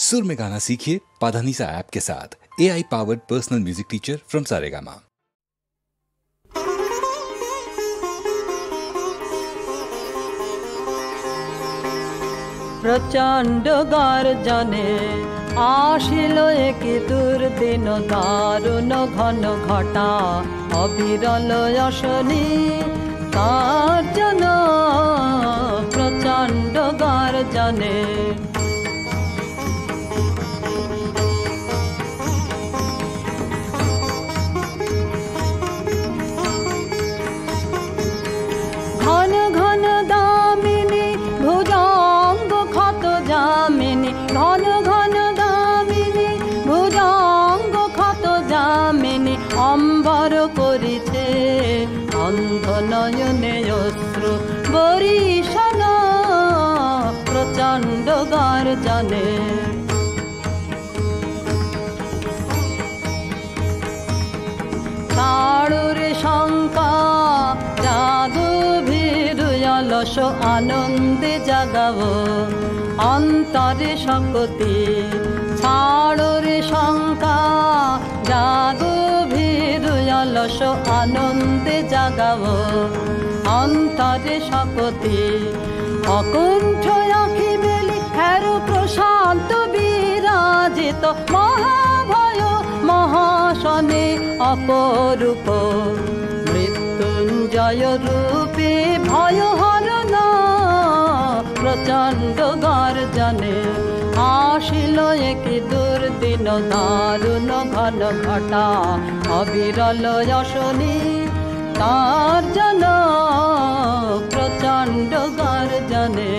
सुर में गाना सीखिए पाधानीसा ऐप के साथ। AI powered personal music teacher from Saregama. प्रचंड गर्जने आशिल एक दुर्दिन दारुण घन घटा अविरल यशनी गर्जन प्रचंड गर्जने घन घन दामिनी भुजंग क्षत जामिनी घन घन दामिनी भुजंग क्षत जामिनी अम्बर करिছে अंध नयने अश्रु बरिशन प्रचंड गर्जने ताळुरे शंका जादू भीरुयलस आनंदे जागावो अंतरे शक्ति छाड़ोरे शंका जादू भीरुयलस आनंदे जागावो अंतरे शक्ति अकुंठ आखि मेली हेरु प्रशांत विराजित महाभय महाशने अपरूप मृत्युंजय रूपे भय हरण प्रचंड गर्जने आशिल एक दुर्दिन दारुण घन घटा अविरल यशनी गर्जन प्रचंड गर्जने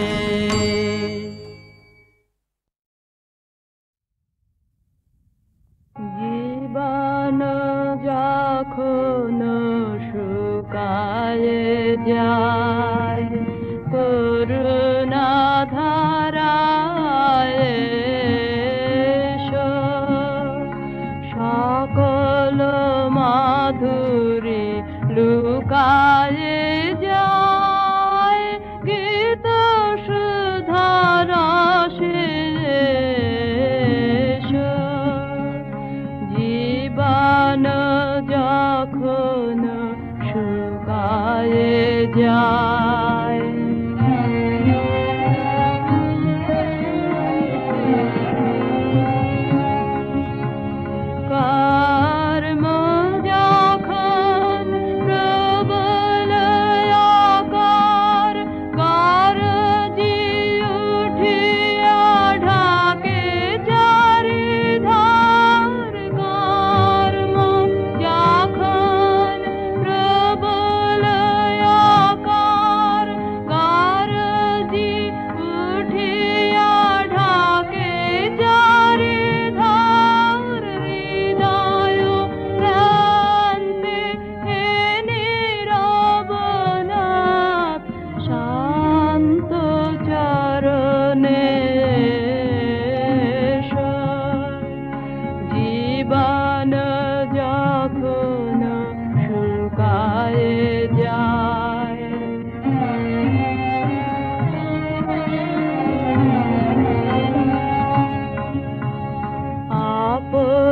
জীবন যখন শুকায়ে যায় করুণা ধারায় এসো সকল মাধুরী লুকায়ে যায় গীত সুধার জীবন যখন শুকায়ে যায় কর্ম যখন প্রবল আকার গর্জি উঠিয়া ঢাকে চারিধার কর্ম যখন প্রবল আকার গর্জি উঠিয়া ঢাকে চারিধার হৃদয় প্রান্তে হে নীরবনাথ শান্ত চরণে এসো জীবন যখন শুকায়ে যায়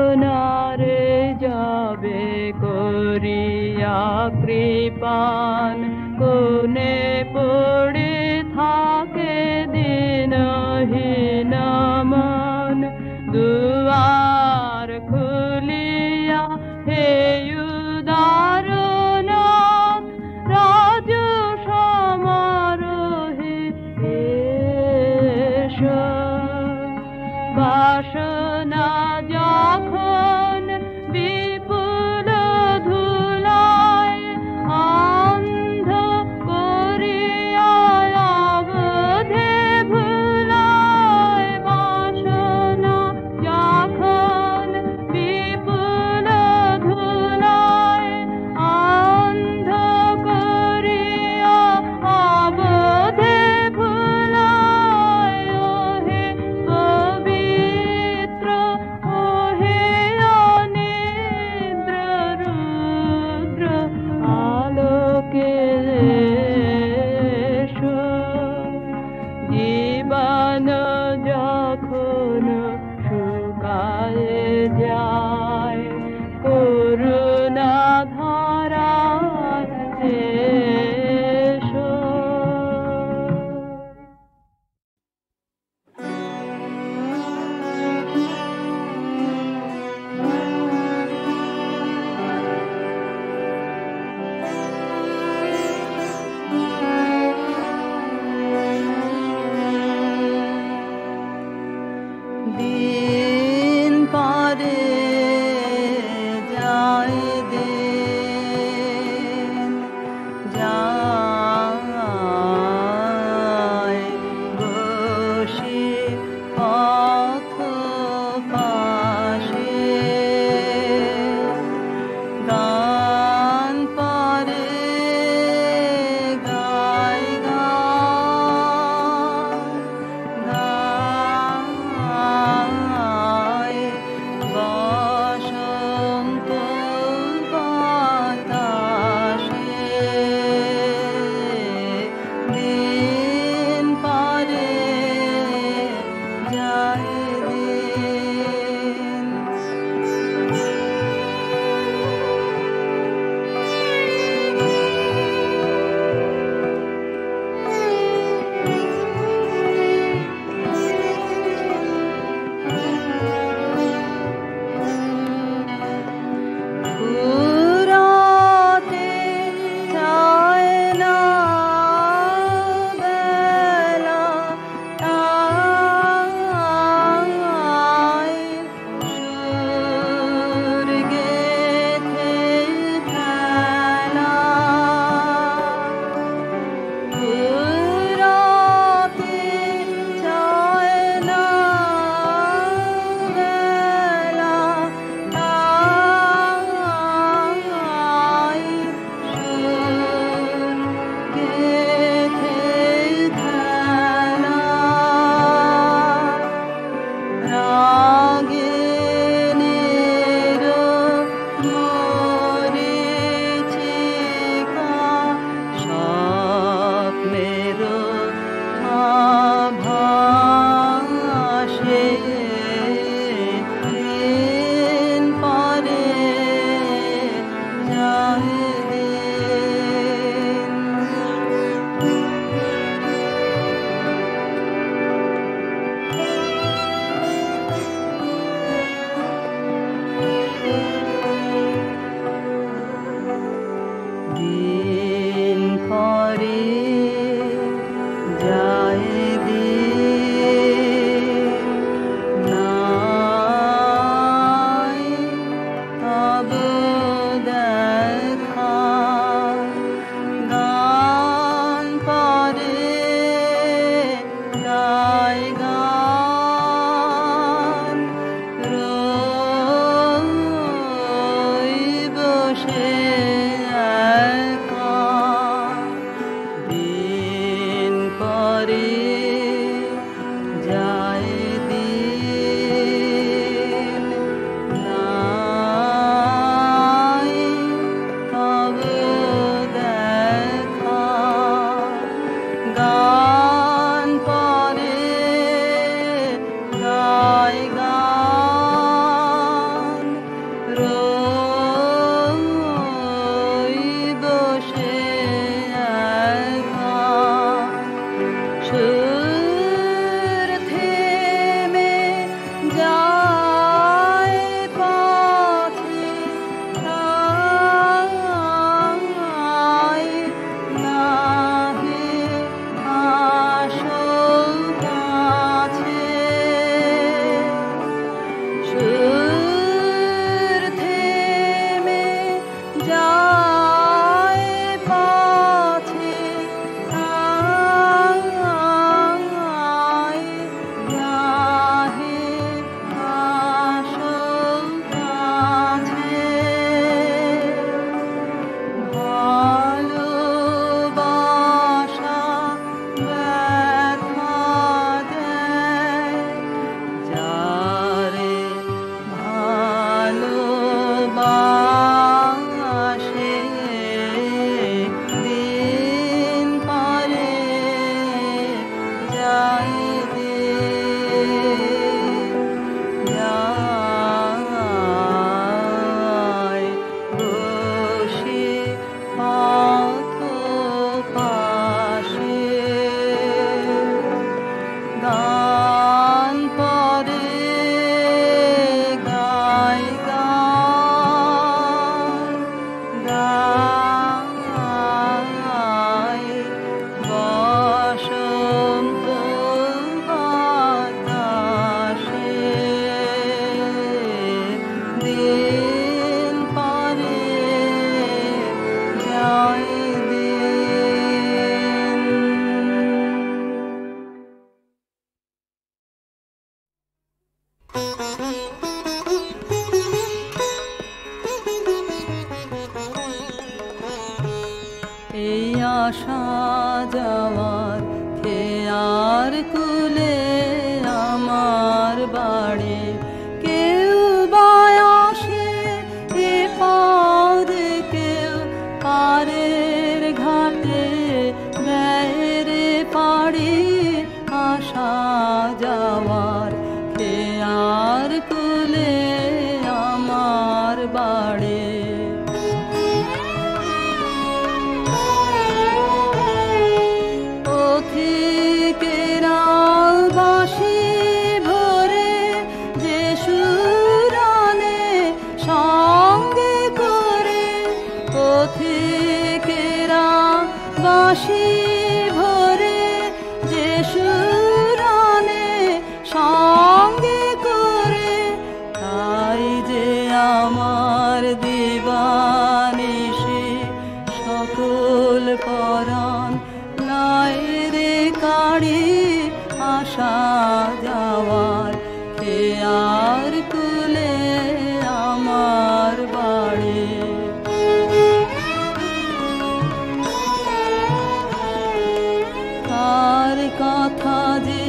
আপনারে যাবে করিয়া কৃপান কোনে পড়ে থাকে দিনহীন মন দুয়ার খুলিয়া হে উদারনাথ রাজ সমারোহে এসো বাসনা যখন বিপুল ধুলায় অন্ধ করিয়া অবধে ভুলায় বাসনা যখন বিপুল ধুলায় অন্ধ করিয়া অবধে ভুলায় হে পবিত্র দিন পারে যায় দিন যায় বসে পথ পাশে গান পারে গায় গায় বসন্ত বাতাসে দিন পারে যায় দিন ফুরাতে চায় না বেলা তাই সুর গেথে খেলা ফুরাতে চায় না বেলা তাই সুর গেথে খেলা রাগিনীর মরীচিকা স্বপ্নের আভাসে দিন পারে যায় দিন দিন পরে যায় দিন নাই তব দেখা গান পরে গায় গান রই বসে একা দিন পরে যায় দিন নাই তব দেখা গান পরে গায় গান রই বসে একা সুর থেমে যায় পথে তাই নাহি আসো কাছে আসা যাওয়ার খেয়ার কুলে আমার বাড়ি কেউ বায়াসে এ পারে কেউ পারের ঘাটে দেয় পাড়ি আসা যাওয়ার খেয়ার কুলে আমার বাড়ি পথিকেরা বাঁশি ভরে যে সুরানে সঙ্গে করে পথিকেরা বাঁশি ভরে যে সুরানে সঙ্গে করে তাই যে আমার দিবানিশি সকল পরাণ নাই রে কাড়ি আসা যাওয়ার খেয়ার কুলে আমার বাড়ি তার কথা যে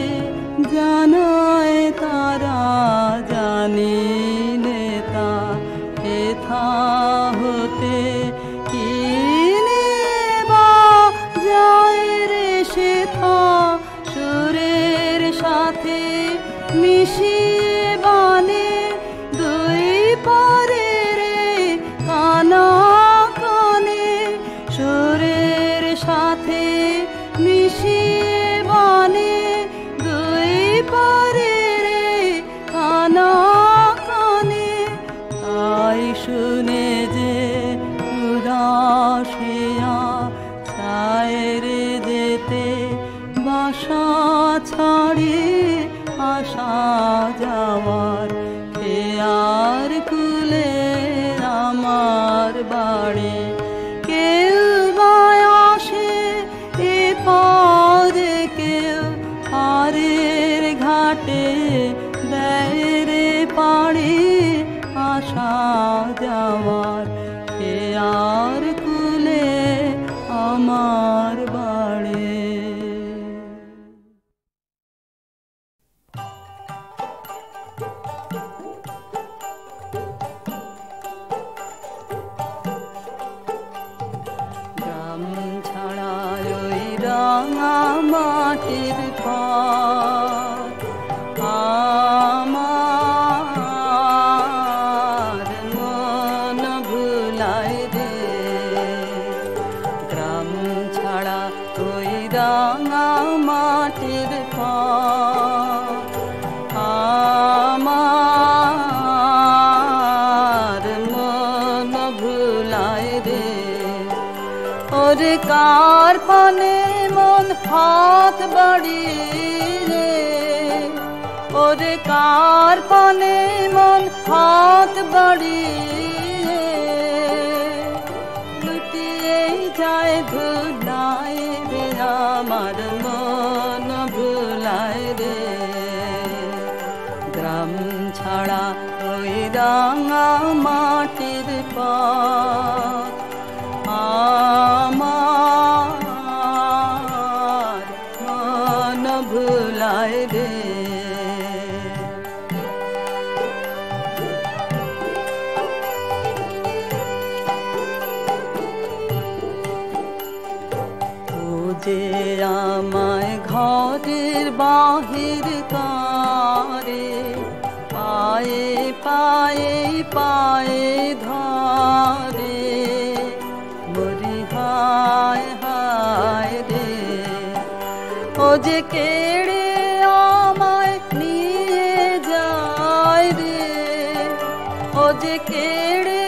জানায় তারা জানি নেতা হেথা হতে কিনে বা যায় রে সেথা সুরের সাথে মিশিয়ে বানে দুই পারে রে কানা কানে সুরের সাথে মিশিয়ে বানে দুই পারে রে কানা কানে তাই শুনে যে উদাসিয়া ছায়রে যেতে বাসা ছাড়ি আসা যাওয়ার খেয়ার কুলে আমার বাড়ি কেউ বায়াসে এ পারে কেউ পারের ঘাটে দেয় রে পাড়ি আসা যাওয়ার খেয়ার কুলে আমার বাড়ি গ্রাম ছাড়া ওই রাঙা মাটির পথ আমার মন ভুলায় রে গ্রাম ছাড়া ওই রাঙা মাটির পথ আমার মন ভুলায় রে ওরে কার পানে মন হাত বাড়িয়ে ওরে কার পানে মন হাত বাড়িয়ে লুটিয়ে যায় ধুলায় রে আমার মন ভুলায় রে গ্রাম ছাড়া ওই রাঙা মাটির পথ আমার মন ভুলায় রে ও যে আমায় ঘরের বাহির করে পায়ে পায়ে পায়ে ধরে মরি হায় হায় রে ও যে কেড়ে আমায় নিয়ে যায় রে ও যে কেড়ে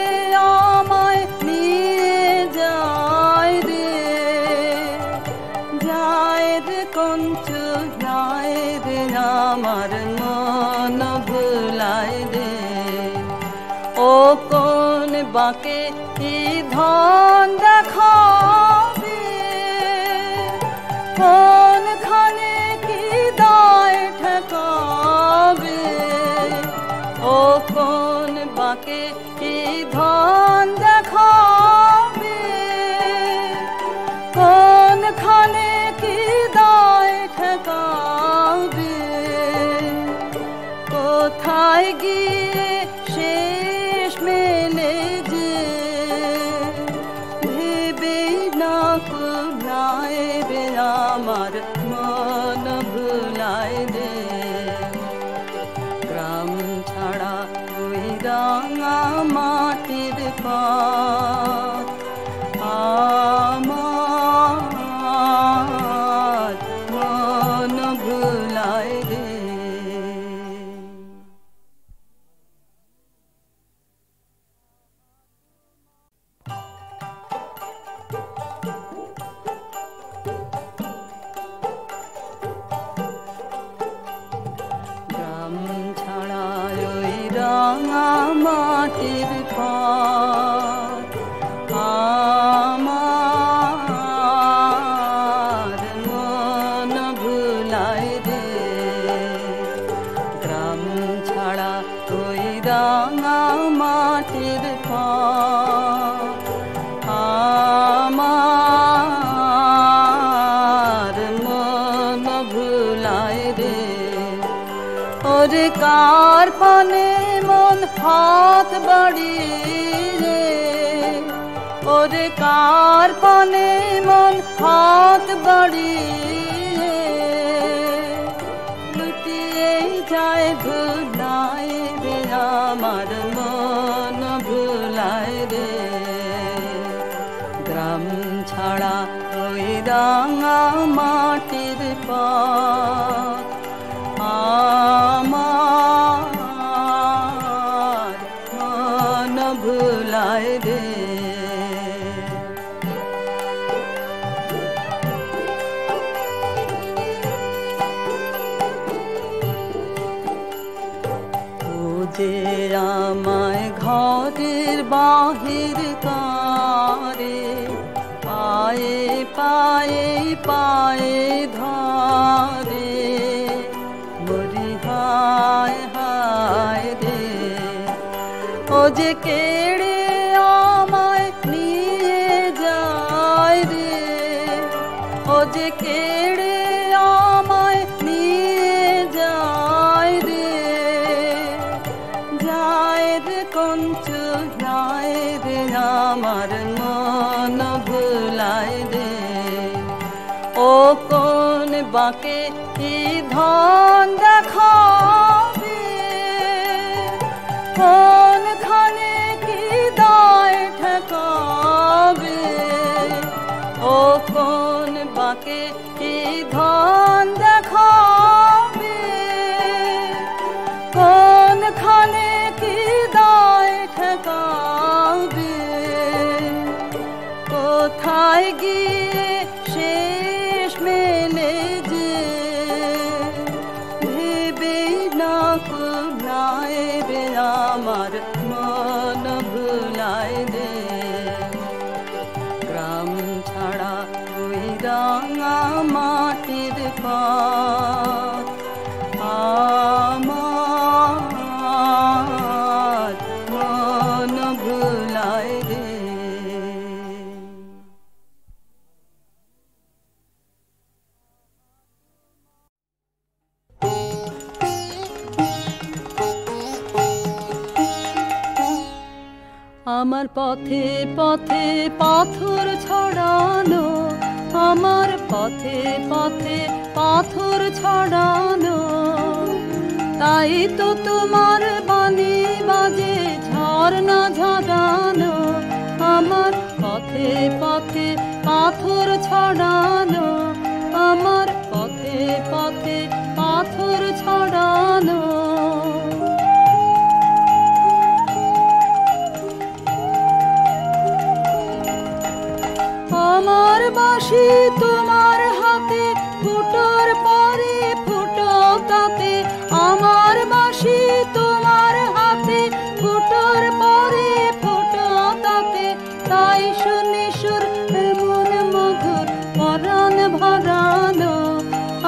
আমায় নিয়ে যায় রে যায় রে কঞ্চু যায় রে আমার মন ভুলায় রে ও কোন বাঁকে কি ধন দেখাবে কোনখানে কি দায় ঠেকাবে ও কোন বাঁকে কি ধন দেখাবে কোন কোথায় গিয়ে শেষ মেলে যে ভেবে না কুলায় রে আমার মন ভুলায় রে গ্রাম ছাড়া ওই রাঙা মাটির পথ আমার মন ভুলায় রে গ্রাম ছাড়া ওই রাঙা মাটির পথ আমার মন ভুলায় রে গ্রাম ছাড়া ওই রাঙা মাটির পথ আমার মন ভুলায় রে ওরে কার পানে মন হাত বাড়িয়ে ওরে কার পানে মন হাত বাড়িয়ে লুটিয়ে যায় ভুলায় রে আমার মন ভুলায় রে গ্রাম ছাড়া ওই রাঙা মাটির পথ আমার মন ভুলায় রে ও যে আমায় ঘরের বাহির করে পায়ে পায়ে পায়ে ধরে মরি হায় হায় রে ও যে কেড়ে আমায় নিয়ে যায় রে ও যে কেড়ে আমায় নিয়ে যায় রে যায় রে কঞ্চু যায় রে আমার মন ভুলায় রে ও কোন বাঁকে কি ধন দেখাবে কোনখানে কি দায় ঠেকাবে ও কোন বাঁকে কি ধন দেখাবে কোনখানে কি দায় ঠেকাবে কোথায় গিয়ে শেষ মেলে যে ভেবে না কুলায় রে আমার মন ভুলায় রে গ্রাম ছাড়া ওই রাঙা মাটির পথ আমার মন ভুলায় রে আমার পথে পথে পাথর ছড়ানো আমার পথে পথে পাথর ছড়ানো তাই তো তোমার বাণী বাজে ঝর্ণা ঝরানো আমার পথে পথে পাথর ছড়ানো আমার পথে পথে পাথর ছড়ানো আমার বাঁশি তোমার হাতে ফুটোর পরে ফুটো তাতে আমার বাঁশি তোমার হাতে ফুটোর পরে ফুটো তাতে তাই শুনি সুর এমন মধুর পরাণ ভরানো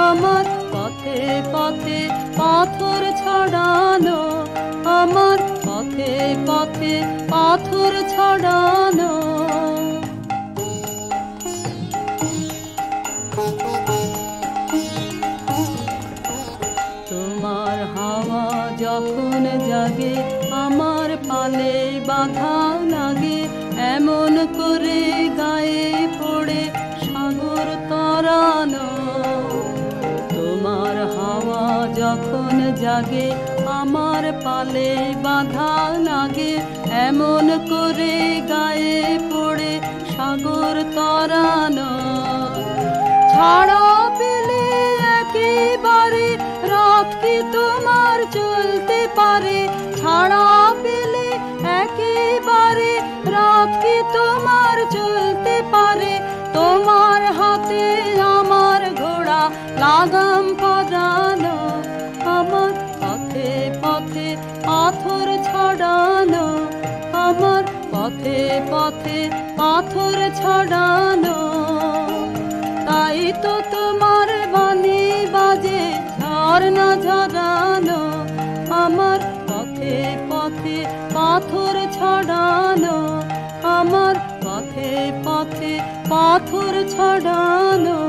আমার পথে পথে পাথর ছড়ানো আমার পথে পথে পাথর ছড়ানো তোমার হাওয়া যখন যখন জাগে আমার পালে বাধা লাগে, এমন করে গায়ে পড়ে সাগর তরানো। তোমার হাওয়া যখন জাগে আমার পালে বাধা লাগে, এমন করে গায়ে পড়ে সাগর তরানো। ছাড়া পেলে একেবারে রাত কি তোমার চলতে পারে, ছাড়া পেলে একেবারে রাত কি তোমার চলতে পারে। তোমার হাতে আমার ঘোড়া লাগাম পরানো, আমার পথে পথে পাথর ছড়ানো, আমার পথে পথে পাথর ছড়ানো। তাই তো তোমার বাণী বাজে ঝর্ণা ঝরানো, আমার পথে পথে পাথর ছড়ানো, আমার পথে পথে পাথর ছড়ানো।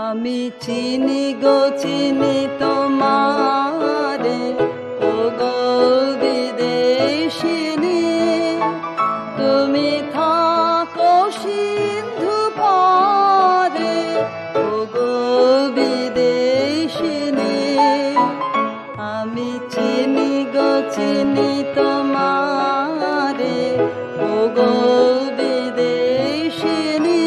আমি চিনি গো চিনি তোমারে, ও গো বিদেশিনী, তুমি থাকো সিন্ধু পারে, ও গো বিদেশিনী। আমি চিনি গো চিনি তোমারে, ও গো বিদেশিনী।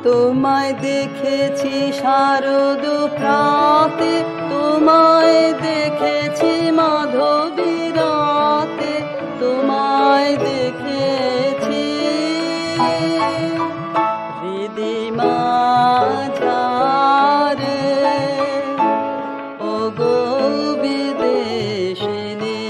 তোমায় দেখেছি শারদ প্রাতে, তোমায় দেখেছি মাধবী রাতে, তোমায় দেখেছি হৃদি মাঝারে, ও গো বিদেশিনী।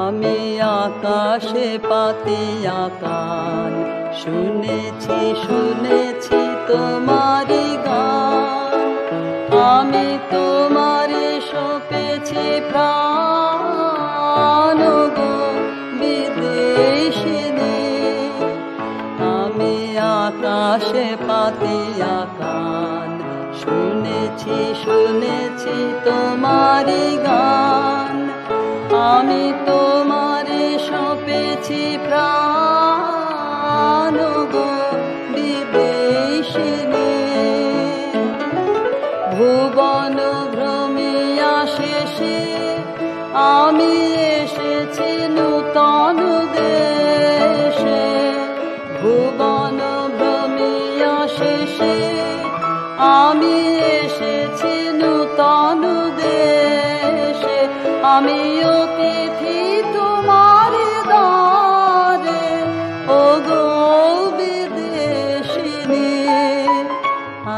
আমি আকাশে পাতিয়া কান, শুনেছি শুনেছি তোমারি গান, আমি তোমারে সপেছি প্রাণ, গো বিদেশিনী। আমি আকাশে পাতিয়া কান, শুনেছি শুনেছি তোমারি গান, আমি তোমারে সপেছি প্রাণ, গো বিদেশিনী। ভুবন ভ্রমিয়া শেষে আমি এসেছি নূতন দেশে, ভুবন ভ্রমিয়া শেষে আমি এসেছি নূতন দেশে। আমি অতিথি তোমার দ্বারে, ও গো বিদেশিনী।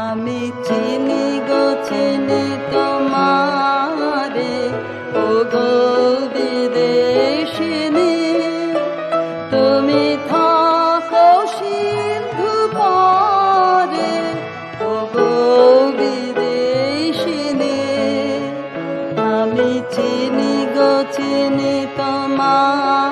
আমি চিনি গো চিনি তোমারে, ও গো বিদেশিনী। তুমি থাকো সিন্ধু পারে, ও গো বিদেশিনী। আমি চিনি গো চিনি তোমার।